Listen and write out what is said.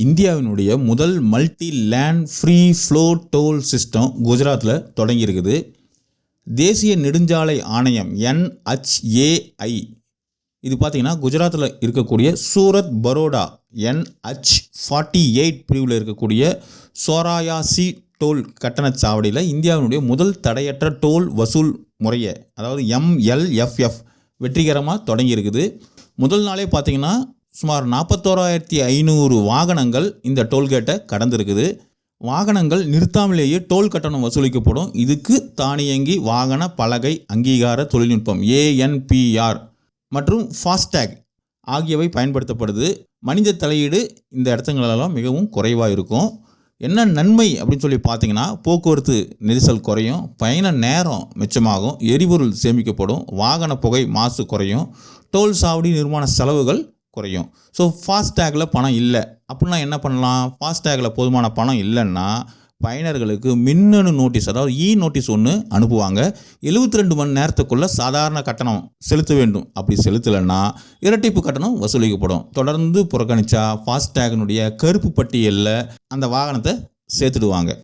இந்தியாவினுடைய முதல் multi lane free flow toll system குஜராத்தில் தொடங்கியிருக்குது. தேசிய நெடுஞ்சாலை ஆணையம் NHAI இது பார்த்திங்கன்னா குஜராத்தில் இருக்கக்கூடிய சூரத் பரோடா NH48 பிரிவில் இருக்கக்கூடிய சோராயாசி டோல் கட்டணச் சாவடியில் இந்தியாவினுடைய முதல் தடையற்ற டோல் வசூல் முறையை அதாவது MLFF வெற்றிகரமாக தொடங்கியிருக்குது. முதல் நாளே பார்த்திங்கன்னா சுமார் 41,500 வாகனங்கள் இந்த டோல்கேட்டை கடந்திருக்குது. வாகனங்கள் நிறுத்தாமலேயே டோல் கட்டணம் வசூலிக்கப்படும். இதுக்கு தானியங்கி வாகன பலகை அங்கீகார தொழில்நுட்பம் ANPR மற்றும் ஃபாஸ்டேக் ஆகியவை பயன்படுத்தப்படுது. மனித தலையீடு இந்த இடத்துங்களெல்லாம் மிகவும் குறைவாக இருக்கும். என்ன நன்மை அப்படின்னு சொல்லி பார்த்தீங்கன்னா, போக்குவரத்து நெரிசல் குறையும், பயண நேரம் மிச்சமாகும், எரிபொருள் சேமிக்கப்படும், வாகன புகை மாசு குறையும், டோல் சாவடி நிர்மாண செலவுகள் குறையும். ஸோ ஃபாஸ்டேக்கில் பணம் இல்லை அப்படின்னா என்ன பண்ணலாம்? ஃபாஸ்டேக்கில் போதுமான பணம் இல்லைன்னா பயனர்களுக்கு மின்னணு நோட்டீஸ் அதாவது நோட்டீஸ் ஒன்று அனுப்புவாங்க. 72 மணி நேரத்துக்குள்ளே சாதாரண கட்டணம் செலுத்த வேண்டும். அப்படி செலுத்தலைன்னா இரட்டிப்பு கட்டணம் வசூலிக்கப்படும். தொடர்ந்து புறக்கணித்தா ஃபாஸ்டேக்கினுடைய கருப்பு பட்டியலில் அந்த வாகனத்தை சேர்த்துடுவாங்க.